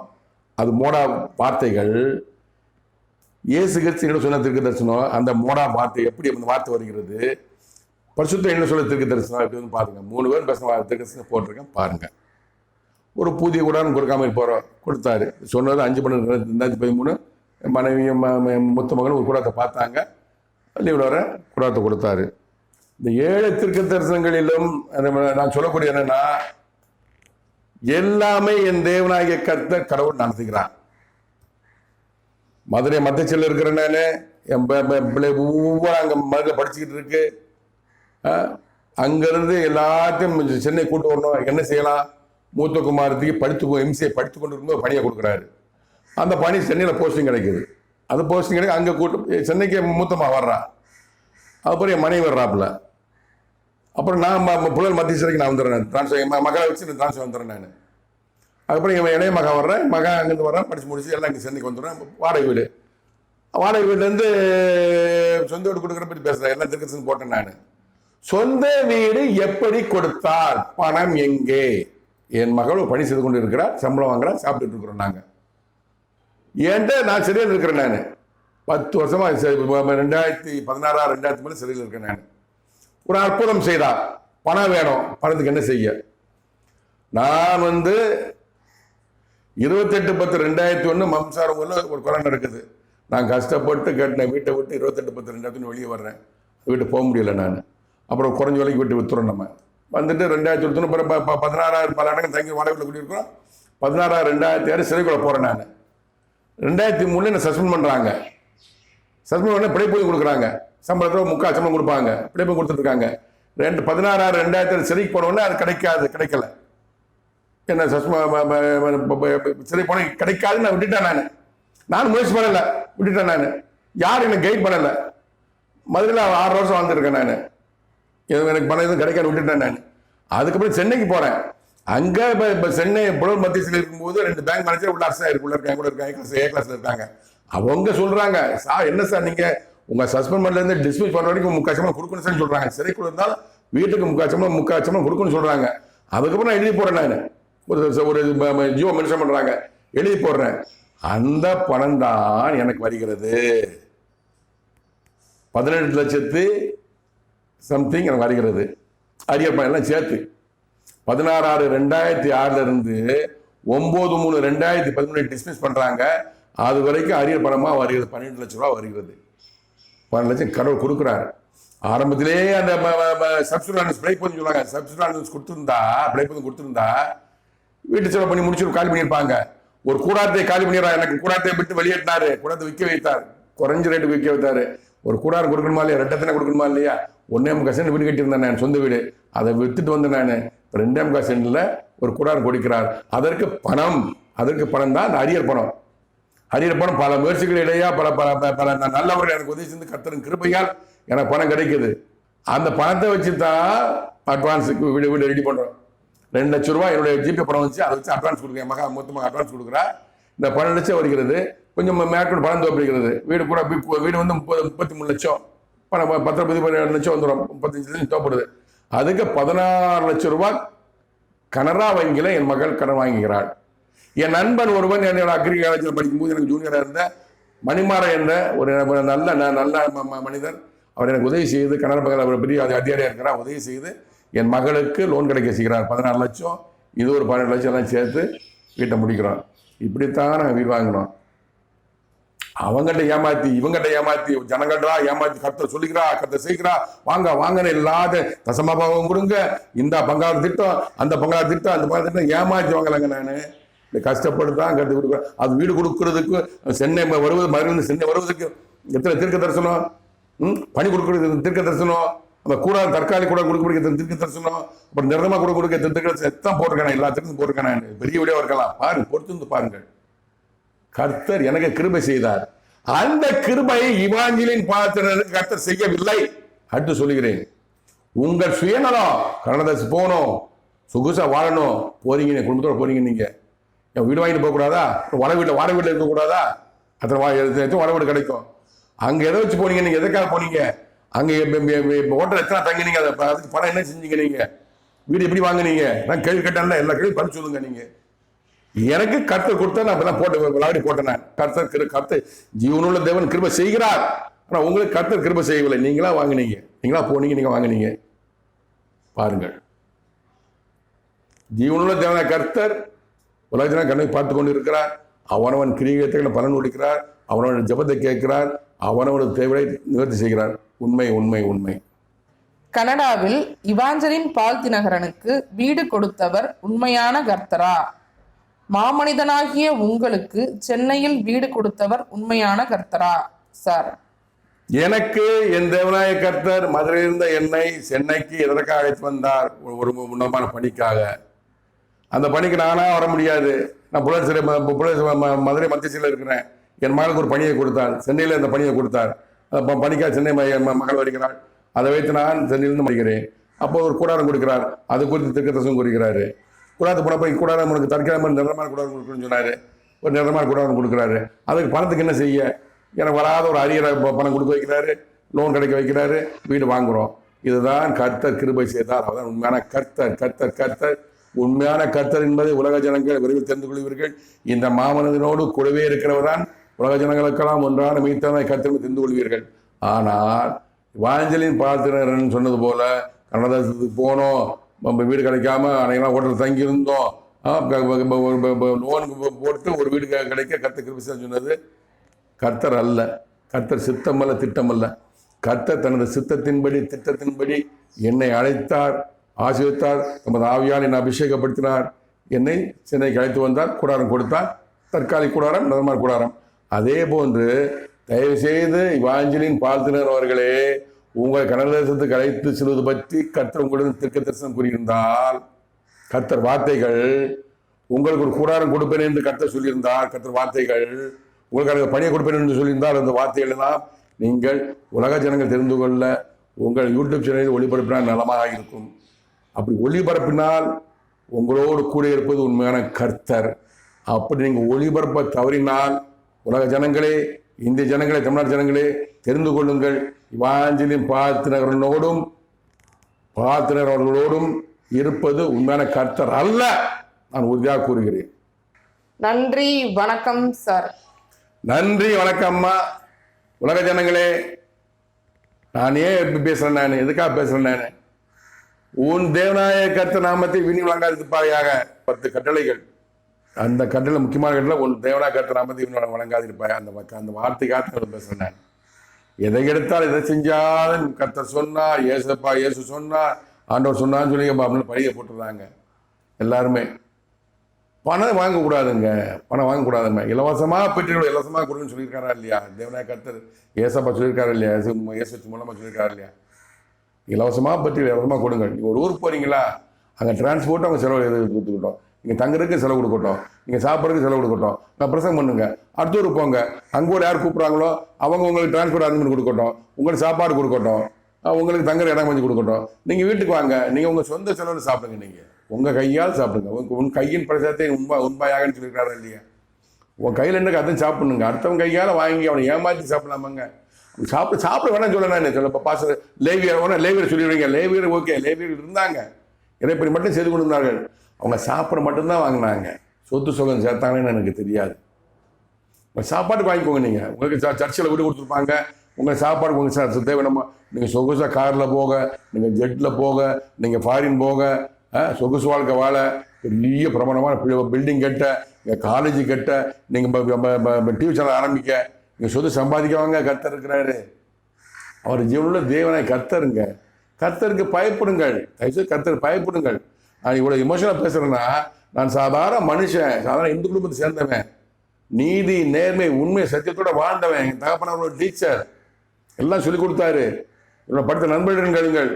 அது மோடா வார்த்தைகள். இயேசு கிறிஸ்து சொன்ன தீர்க்க தரிசனம், அந்த மோடா வார்த்தை எப்படி அந்த வார்த்தை வருகிறது, பரிசுத்த என்ன சொல்ல தீர்க்க தரிசனம் எப்படி வந்து பாருங்க. 3 பேர் பேச தீர்க்க தரிசனம் போட்டிருக்கேன் பாருங்க. ஒரு புதிய கூடாரம் கொடுக்காம போறோம், கொடுத்தாரு. சொன்னது 5/12/2013 மனைவியும் மூத்த மகனும் ஒரு கூடாரத்தை பார்த்தாங்க, லீவில் வர கூடாரத்தை கொடுத்தாரு. இந்த 7 தீர்க்க தரிசனங்களிலும் நான் சொல்லக்கூடிய என்னன்னா, எல்லாமே என் தேவனாகிய கர்த்தர் கடவுள் நடத்துகிறான். மதுரை மத்திய இருக்கிற நானு என் பிள்ளை ஒவ்வொரு அங்கே மதுரை படிச்சுக்கிட்டு இருக்கு. அங்கிருந்து எல்லாத்தையும் சென்னை கூட்டு வரணும், என்ன செய்யலாம்? மூத்த குமாரத்துக்கு எம்சிஏ படித்து கொண்டு இருக்கும்போது பணியை கொடுக்குறாரு. அந்த பணி சென்னையில் போஸ்டிங் கிடைக்குது. அந்த போஸ்டிங் கிடைக்கும், அங்கே கூட்டு சென்னைக்கு மூத்தமா வர்றான். அதுக்கப்புறம் என் மனைவி வர்றாப்புல. அப்புறம் நான் புலர் மத்திய சிறைக்கு நான் வந்துடுறேன், ட்ரான்ஸ்ஃபர் மகளை வச்சு ட்ரான்ஸ்ஃபர் வந்துடுறேன் நான். அதுக்கப்புறம் என் இளைய மகன் வர்றேன், மகன் அங்கேருந்து வர்றேன், படித்து முடிச்சு எல்லாம் இங்கே சென்னைக்கு வந்துடுறேன். வாடகை வீடுலேருந்து சொந்த வீடு கொடுக்குற பற்றி பேசுகிறேன், எல்லாம் திருக்கசன் போட்டேன் நான். சொந்த வீடு எப்படி கொடுத்தார்? பணம் எங்கே? என் மகள் பணி செய்து கொண்டு இருக்கிறார், சம்பளம் வாங்குறார், சாப்பிட்டுட்டு இருக்கிறோம் நாங்கள். ஏன்ட்ட நான் சிறையில் இருக்கிறேன். நான் 10 வருஷமா 2016 2000 சிறையில் இருக்கேன். நான் ஒரு அற்புதம் செய்தா, பணம் வேணும், பணத்துக்கு என்ன செய்ய? நான் 28/10/2001 மம்சாரம் ஒரு கொலை நடக்குது. நான் கஷ்டப்பட்டு கட்டின வீட்டை விட்டு 28/10/2001 வெளியே வர்றேன். வீட்டு போக முடியல நான். அப்புறம் குறைஞ்ச விலைக்கு வீட்டு வித்துறோம். நம்ம வந்துட்டு 2001 16,000 பல இடங்கள் தங்கி வாடகை குடியிருக்கிறோம். 16,000 2006 சிறைக்குள்ள போறேன் நான். 2003 என்ன சஸ்பெண்ட் பண்றாங்க. சஸ்பெண்ட் பண்ண பிழைப்பூதியம் கொடுக்குறாங்க, சம்பளத்தில் 3/4 சம்பளம் கொடுப்பாங்க, பிழைப்பூதியம் கொடுத்துட்டு இருக்காங்க. 16,000 2006 சிறைக்கு போனோடனே அது கிடைக்கல. என்ன சிறை போன கிடைக்காதுன்னு நான் விட்டுட்டேன். நான் முயற்சி பண்ணல, விட்டுட்டேன். நான் யாரும் எனக்கு கைட் பண்ணல. மதுரையில் 6 வருஷம் வாழ்ந்துருக்கேன். நான் எனக்கு பணம் எதுவும் கிடைக்காது, விட்டுட்டேன். நான் அதுக்கப்புறம் சென்னைக்கு போறேன். அங்க சென்னை புலர் மத்திய சிலை இருக்கும்போது 2 பேங்க் மேனேஜர் உள்ள அரசா இருக்குள்ள இருக்காங்க, கூட இருக்காங்க, ஏ கிளாஸ்ல இருக்காங்க. அவங்க சொல்றாங்க, சார் என்ன சார் நீங்க உங்க சஸ்பெண்ட்ல இருந்து டிஸ்மிஸ் பண்ற வரைக்கும் 3/4 சம்பளம் கொடுக்கணும் சார் சொல்றாங்க. சிறைக்குள்ள இருந்தால் வீட்டுக்கு 3/4 சம்பளம் கொடுக்கணும்னு சொல்றாங்க. அதுக்கப்புறம் நான் எழுதி போறேன். நான் ஒரு ஜியோ மென்ஷன் பண்றாங்க, எழுதி போடுறேன். அந்த பணம் தான் எனக்கு வருகிறது. 18 லட்சத்து சம்திங் எனக்கு வருகிறது. அரியர் பணம் எல்லாம் சேர்த்து 16/6/2006 இருந்து 9/3/2013 டிஸ்மிஸ் பண்றாங்க. அது வரைக்கும் அரியர் பணமா வருகிறது. 12 லட்சம் ரூபாய் வருகிறது. 12 லட்சம் கடவுள் கொடுக்குறாரு. ஆரம்பத்திலேயே அந்த சப்சிடான்ஸ் பிழைப்பதும் சொல்லுவாங்க. சப்சிடான்ஸ் கொடுத்துருந்தா வீட்டு செலவு பண்ணி முடிச்சு காலி பண்ணியிருப்பாங்க. ஒரு கூடாரத்தை காலி பண்ணிடுறாங்க. எனக்கு கூடாரத்தை விட்டு வெளியேற்றினாரு, கூடாரத்தை விற்க வைத்தார், குறைஞ்ச ரேட்டு விற்க வைத்தாரு. ஒரு கூடாரம் கொடுக்கணுமா இல்லையா, 2 கொடுக்கணுமா இல்லையா? 1.25 சென்ட் வீடு கட்டியிருந்தேன் நான், சொந்த வீடு. அதை வித்துட்டு வந்தேன் நான். 2.25 சென்ட்ல ஒரு கூடாரம் கொடுக்கிறார். அதற்கு பணம் தான் அந்த அரியர் பணம். அரியர் பணம் பல முயற்சிகள் இடையா பல நல்லவர்கள் எனக்கு உதவி செஞ்சு கர்த்தரின் கிருபையால் எனக்கு பணம் கிடைக்குது. அந்த பணத்தை வச்சு தான் அட்வான்ஸுக்கு வீடு ரெடி பண்றோம். 2 லட்சம் ரூபாய் என்னுடைய ஜிபே பணம் வச்சு அதை வச்சு அட்வான்ஸ் கொடுக்குறேன். மொத்தமாக அட்வான்ஸ் கொடுக்குறா. இந்த 12 லட்சம் வருகிறது. கொஞ்சம் மேற்கொண்டு பணம் தோப்பிக்கிறது. வீடு 33 லட்சம் பணம் 17 லட்சம் வந்துடும். 35 லட்சம் தோப்படுது. அதுக்கு 16 லட்சம் ரூபாய் கனரா வங்கியில் என் மகள் கடன் வாங்குகிறாள். என் நண்பன் ஒருவன் என்னோட அக்ரி காலேஜில் படிக்கும்போது எனக்கு ஜூனியராக இருந்த மணிமாறன் என்ற ஒரு நல்ல மனிதர், அவர் எனக்கு உதவி செய்து கனரா பகல் அவர் பெரிய அதிகாரியாக இருக்கிறார், உதவி செய்து என் மகளுக்கு லோன் கிடைக்க செய்கிறார். 16 லட்சம், இது ஒரு 12 லட்சம் எல்லாம் சேர்த்து வீட்டை முடிக்கிறோம். இப்படித்தான் நாங்கள் வீடு வாங்கினோம். அவங்ககிட்ட ஏமாத்தி இவங்ககிட்ட ஏமாத்தி ஜனங்கள்டா ஏமாத்தி கர்த்தர் சொல்லிக்கிறா, கர்த்தர் செய்கிறா, வாங்கன்னு இல்லாத தசமபாவம் கொடுங்க, இந்த பங்காள திட்டம், அந்த பங்காள திட்டம், அந்த பங்காள திட்டம் ஏமாத்தி வாங்கலைங்க. நான் இந்த கஷ்டப்பட்டு தான் கருத்து கொடுக்குறேன். அது வீடு கொடுக்கறதுக்கு சென்னை வருவது, மறுபடியும் சென்னை வருவதற்கு எத்தனை தீர்க்க தரிசனம், பணி கொடுக்கறதுக்கு தீர்க்க தரிசனம், அந்த கூட தற்காலிக கூட கொடுக்க தீர்க்க தரிசனம், அப்புறம் நிரந்தரமா கூட கொடுக்க தீர்க்க எத்தான் போட்டிருக்கேன், எல்லாத்துக்கும் போட்டிருக்கேன். பெரிய வீடியோ இருக்கலாம், பாருங்க, பொறுத்து பாருங்கள். கர்த்தர் எனக்கு கிருபை செய்தார். அந்த கிருபையை இவாஞ்சலின் பாத்திரருக்கு கர்த்தர் செய்யவில்லை. அடுத்து சொல்லுகிறேன், உங்கள் சுயநலம் கனடாசி போகணும், சொகுசா வாழணும், போறீங்க, குடும்பத்தோட போறீங்க, நீங்க வீடு வாங்கிட்டு போக கூடாதா? வாடகை வீட்டில் இருக்கக்கூடாதா? அத்தனை வாடகை வீடு கிடைக்கும். அங்க எதை வச்சு போனீங்க? நீங்க எதுக்காக போனீங்க? அங்க ஹோட்டல் எத்தனை தங்கினீங்க? அதுக்கு பணம் என்ன செஞ்சீங்க? நீங்க வீடு எப்படி வாங்கினீங்க? நான் கேள்வி கேட்டேன்ல, எல்லா கேள்வி படிச்சு சொல்லுங்க. நீங்க எனக்கு கர்த்தர் கொடுத்தா நான் இப்பதான் போட்டு விளையாடி போட்டேன். கர்த்தர் ஜீவனுள்ள தேவன் கிருபை செய்கிறார். ஆனா உங்களுக்கு கர்த்தர் கிருபை செய்யவில்லை. நீங்களா வாங்கினீங்க, நீங்களா போனீங்க, நீங்க வாங்கினீங்க. பாருங்கள், ஜீவனுள்ள தேவன கர்த்தர் உலகத்தின கண்ணை பார்த்து கொண்டு இருக்கிறார். அவனவன் கிரியத்தை பலன் கொடுக்கிறார், அவனவன் ஜெபத்தை கேட்கிறார், அவனவன் தேவையை நிவர்த்தி செய்கிறார். உண்மை உண்மை உண்மை. கனடாவில் இவாஞ்சலின் பால் தினகரனுக்கு வீடு கொடுத்தவர் உண்மையான கர்த்தரா? மாமனிதனாகிய உங்களுக்கு சென்னையில் வீடு கொடுத்தவர் உண்மையான கர்த்தரா சார்? எனக்கு என் தேவனாய கர்த்தர் மதுரையிலிருந்த என்னை சென்னைக்கு எதற்காக அழைத்து வந்தார்? ஒரு உன்னதமான பணிக்காக. அந்த பணிக்கு நானா வர முடியாது. நான் மதுரை மத்திய இருக்கிறேன். என் மகளுக்கு ஒரு பணியை கொடுத்தார், சென்னையில் இந்த பணியை கொடுத்தார். பணிக்காக சென்னை மகள் வருகிறாள். அதை வைத்து நான் சென்னையிலிருந்து வருகிறேன். அப்போ ஒரு கூடாரம் கொடுக்கிறார், அது குறித்து திருக்கதர்சனம் கூறுகிறாரு. கூடாரத்து போனப்போ கூடாரம் உனக்கு தற்காலிகமாக நிரந்தரமான கூடாரம் கொடுக்கணும்னு சொன்னார். ஒரு நிரந்தரமான கூடாரம் கொடுக்குறாரு. அதுக்கு பணத்துக்கு என்ன செய்ய? எனக்கு வராத ஒரு அரியரை பணம் கொடுக்க வைக்கிறாரு, லோன் கிடைக்க வைக்கிறாரு, வீடு வாங்குகிறோம். இதுதான் கர்த்தர் கிருபை செய்தார். அவர்தான் உண்மையான கர்த்தர். கர்த்தர் கர்த்தர் உண்மையான கர்த்தர் என்பதை உலக ஜனங்கள் விரைவில் தெரிந்து கொள்வீர்கள். இந்த மாமனதினோடு கூடவே இருக்கிறவர் தான் உலக ஜனங்களுக்கெல்லாம் ஒன்றான மீத்தான கர்த்தர் தெரிந்து கொள்வீர்கள். ஆனால் வாஞ்சலின் பார்த்தினர்னு சொன்னது போல கன்னடத்துக்கு போனோம், வீடு கிடைக்காம அன்னைக்கெல்லாம் ஹோட்டல் தங்கியிருந்தோம், லோன் போட்டு ஒரு வீடு கிடைக்க கர்த்தர் கிருபை சொன்னது கர்த்தர் அல்ல. கர்த்தர் சித்தம் அல்ல, திட்டம் அல்ல. கர்த்தர் தனது சித்தத்தின்படி திட்டத்தின்படி என்னை அழைத்தார், ஆசீர்வதித்தார், தமது ஆவியால் என்னை அபிஷேகப்படுத்தினார். என்னை சென்னைக்கு அழைத்து வந்தார், கூடாரம் கொடுத்தார். தற்காலிக கூடாரம், நிரந்தரமான கூடாரம். அதே போன்று தயவு செய்து இவாஞ்சலின் பார்த்தினர் அவர்களே, உங்கள் கனடா தேசத்துக்கு அழைத்து செல்வது பற்றி கர்த்தர் உங்களுடன் தீர்க்க தரிசனம் கூறியிருந்தால், கர்த்தர் வார்த்தைகள் உங்களுக்கு ஒரு கூடாரம் கொடுப்பேன் என்று கர்த்தர் சொல்லியிருந்தார், கர்த்தர் வார்த்தைகள் உங்களுக்கு பணியை கொடுப்பேன் என்று சொல்லியிருந்தால், அந்த வார்த்தைகள் எல்லாம் நீங்கள் உலக ஜனங்கள் தெரிந்து கொள்ள உங்கள் யூடியூப் சேனலில் ஒளிபரப்பினால் நலமாக இருக்கும். அப்படி ஒளிபரப்பினால் உங்களோடு கூட இருப்பது உண்மையான கர்த்தர். அப்படி நீங்கள் ஒளிபரப்ப தவறினால் உலக ஜனங்களே, இந்திய ஜனங்களே, தமிழ்நாடு ஜனங்களே தெரிந்து கொள்ளுங்கள், இவாஞ்சலின் பார்த்தினர்களோடும் இருப்பது உண்மையான கர்த்தர் அல்ல. நான் உறுதியாக கூறுகிறேன். நன்றி, வணக்கம் சார். நன்றி, வணக்கம்மா. உலக ஜனங்களே, நான் ஏன் எப்படி பேசுறேன்? நான் எதுக்காக பேசுறேன்? நான் உன் தேவனாய கர்த்தர் நாமத்தை வினி வழங்காதிருப்பாயாக 10 கட்டளைகள். அந்த கட்டளை முக்கியமான கட்டளை, உன் தேவனாய கர்த்தர் நாமத்தை வினி வழங்காதிருப்பாய். அந்த வார்த்தைக்காக பேசுறேன். நான் எதை எடுத்தால் எதை செஞ்சாலும் கர்த்தர் சொன்னார், இயேசு சொன்னார், ஆண்டவர் சொன்னான்னு சொல்லி அப்படின்னு பழிய போட்டுருந்தாங்க எல்லாருமே. பணம் வாங்கக்கூடாதுங்க, பணம் வாங்கக்கூடாதுங்க. இலவசமாக பெற்றோர்கள் இலவசமாக கொடுன்னு சொல்லியிருக்காரா இல்லையா? தேவனாய கர்த்தர் ஏசப்பா சொல்லியிருக்காரு இல்லையா? இயேசு மூலமாக சொல்லியிருக்காரு இல்லையா? இலவசமாக பற்றி இலவசமாக கொடுங்க. நீங்கள் ஒரு ஊருக்கு போகிறீங்களா, அங்கே டிரான்ஸ்போர்ட் அவங்க செலவு கொடுத்துக்கிட்டோம், நீங்கள் தங்குறதுக்கு செலவு கொடுக்கட்டும், நீங்கள் சாப்பிட்றதுக்கு செலவு கொடுக்கட்டும், நான் பிரசங்கம் பண்ணுங்க. அடுத்த ஊருக்கு போங்க, அங்கே ஒரு யார் கூப்பிட்றாங்களோ அவங்க உங்களுக்கு டிரான்ஸ்போர்ட் அரேஞ்ச்மெண்ட் கொடுக்கட்டும், உங்களுக்கு சாப்பாடு கொடுக்கட்டும், உங்களுக்கு தங்குற இடம் கொஞ்சம் கொடுக்கட்டும். நீங்கள் வீட்டுக்கு வாங்க, நீங்கள் உங்கள் சொந்த செலவில் சாப்பிடுங்க. நீங்கள் உங்கள் கையால் சாப்பிடுங்க. உன் கையின் பிரசாதத்தை உண்மையாகன்னு சொல்லியிருக்காரு இல்லையா? உன் கையில் என்ன அதையும் சாப்பிடுங்க. அடுத்தவங்க கையால் வாங்கி அவனை ஏமாற்றி சாப்பிடலாமாங்க? சாப்பிட வேணாம் சொல்ல நான் சொல்ல பாச லேவியர் சொல்லிடுவீங்க. லேவியர் ஓகே, லேவியர் இருந்தாங்க, இறைப்பணி மட்டும் செய்து கொண்டிருந்தார்கள். அவங்க சாப்பிட மட்டும்தான் வாங்கினாங்க, சொத்து சுகம் சேர்த்தாங்கன்னு எனக்கு தெரியாது. சாப்பாட்டுக்கு வாங்கிக்கோங்க. நீங்கள் உங்களுக்கு சர்ச்சில் வீடு கொடுத்துருப்பாங்க, உங்கள் சாப்பாடு உங்கள் தேவையில்லாம நீங்கள் சொகுசாக காரில் போக, நீங்கள் ஜெட்டில் போக, நீங்கள் ஃபாரின் போக, சொகுசு வாழ்க்கை வாழ, பெரிய பிரமாணமான பில்டிங் கட்ட, நீங்கள் காலேஜ் கட்ட, நீங்கள் டிவி சேனல் ஆரம்பிக்க, நீங்கள் சொத்து சம்பாதிக்கவாங்க. கர்த்தர் இருக்கிறாரு. அவர் ஜீவனுள்ள தேவனாய் கர்த்தருங்க. கர்த்தருக்கு பயப்படுங்கள். தயவுசெய்து கர்த்தர் பயப்படுங்கள். நான் இவ்வளோ எமோஷனலாக பேசுகிறேன்னா, நான் சாதாரண மனுஷன், சாதாரண இந்து குடும்பத்தை சேர்ந்தவன், நீதி நேர்மை உண்மை சத்தியத்தோட வாழ்ந்தவன். எங்கள் தகப்பனோட டீச்சர் எல்லாம் சொல்லிக் கொடுத்தாரு. என்னோட படித்த நண்பர்கள் கேளுங்கள்,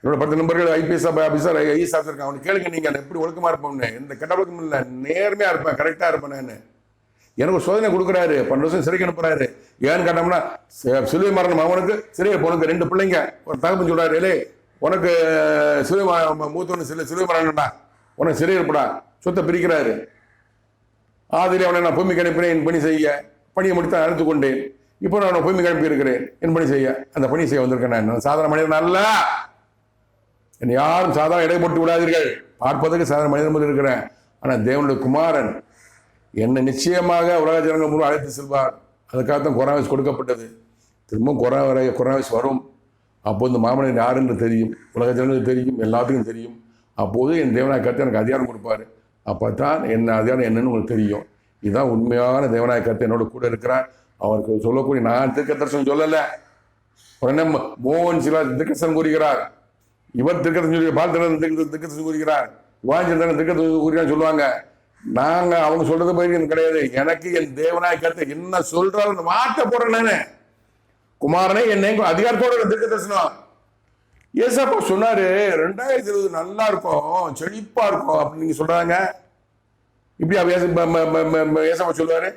என்னோட படித்த நண்பர்கள் ஐபிஎஸ் ஆஃபீஸர் ஐஎஸ் ஆஃபீஸர் இருக்காங்க, அவனுக்கு கேளுங்க. நீங்கள் எப்படி ஒழுக்கமாக இருப்போம்னு. எந்த கெட்ட ஒழுக்கம் இல்லை, நேர்மையாக இருப்பேன், கரெக்டாக இருப்பேன். நான் எனக்கு ஒரு சோதனை கொடுக்குறாரு, 12 வருஷம் சிறைக்கு அனுப்புறாரு. ஏன்னு கேட்டோம்னா, சிலுவை மரணம் அவனுக்கு சிறையை உனக்கு 2 பிள்ளைங்க. ஒரு தகப்பன் சொல்றாரு, இல்லை உனக்கு சிலுவை மூத்தவனு சிலுவை மரணம்டா, உனக்கு சிறை இருப்படா, சொத்தை பிரிக்கிறாரு. ஆதிரி அவனை நான் பூமிக்கு அனுப்பினேன், என் பணி செய்ய. பணியை முடித்து அழைத்து கொண்டேன். இப்போ நான் பூமிக்கு அனுப்பி இருக்கிறேன், என் பணி செய்ய. அந்த பணி செய்ய வந்திருக்கேன். நான் சாதாரண மனிதன் அல்ல. என்னை யாரும் சாதாரண இடை போட்டு விடாதீர்கள். பார்ப்பதற்கு சாதாரண மனிதன் போது இருக்கிறேன். ஆனால் தேவனுடைய குமாரன் என்னை நிச்சயமாக உலக ஜனங்கள் முழு அழைத்து செல்வார். அதுக்காகத்தான் கொரோனாவைஸ் கொடுக்கப்பட்டது. திரும்பவும் கொரோனாவைஸ் வரும். அப்போது இந்த மாமனிதன் யார் என்று தெரியும், உலக ஜனங்களுக்கு தெரியும், எல்லாத்துக்கும் தெரியும். அப்போது என் தேவனாய் கர்த்தர் எனக்கு அதிகாரம் கொடுப்பார். அப்போ தான் என்ன அதிகாரம் என்னன்னு உங்களுக்கு தெரியும். இதுதான் உண்மையான தேவனாய் கர்த்தர் என்னோட கூட இருக்கிறார். அவருக்கு சொல்லக்கூடிய நான் திருக்கதர்சனம் சொல்லலை. உடனே மோகன் சிலா திருக்கதர்சனம் கூறுகிறார், இவர் திருக்கதர்சனம் பாலத்தினர் திருக்கதர்சனம் கூறுகிறார், வாஞ்சந்திரன் திருக்கதர்சனம் கூறுகிறான்னு சொல்லுவாங்க. நாங்கள் அவங்க சொல்றது போய் கிடையாது. எனக்கு என் தேவனாய் கர்த்தர் என்ன சொல்றாரு அந்த வார்த்தை போடுறேன். நானு குமாரனே என்னை அதிகாரத்தோட திருக்க தரிசனம். ஏசப்பா சொன்னாரு 2020 நல்லா இருக்கும், செழிப்பா இருக்கும் அப்படின்னு நீங்க சொல்றாங்க. இப்படி ஏசப்பா சொல்லுவாரு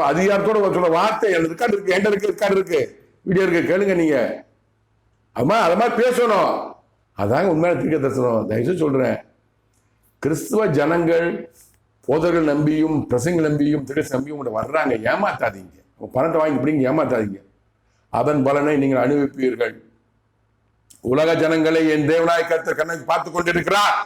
அதிகாரத்தோட சொல்ற வார்த்தை. எனக்கு ரெக்கார்டு இருக்கு, என்கிட்ட இருக்கு, ரெக்கார்டு இருக்கு, வீடியோ இருக்கு, கேளுங்க நீங்க. அது மாதிரி பேசணும். அதாங்க உண்மையான திருக்க தரிசனம். தயவுசெய்து சொல்றேன், கிறிஸ்துவ ஜனங்கள் போதர்கள் நம்பியும் பிரசங்க நம்பியும் திருக்க நம்பியும் உங்களை வர்றாங்க. ஏமாத்தாதீங்க. பணத்தை வாங்கி இப்படிங்க ஏமாத்தாதீங்க. அதன் பலனை நீங்கள் அனுபவிப்பீர்கள். உலக ஜனங்களை என் தேவனாய் கர்த்தர் கண்ணை பார்த்து கொண்டிருக்கிறார்.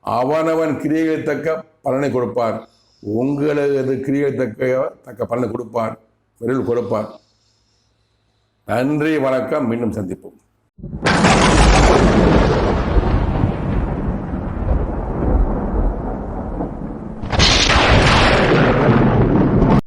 அவனவன் கிரியை தக்க பலனை கொடுப்பார். உங்களது கிரியை தக்க பலனை கொடுப்பார், விரைவில் கொடுப்பார். நன்றி, வணக்கம். மீண்டும் சந்திப்போம்.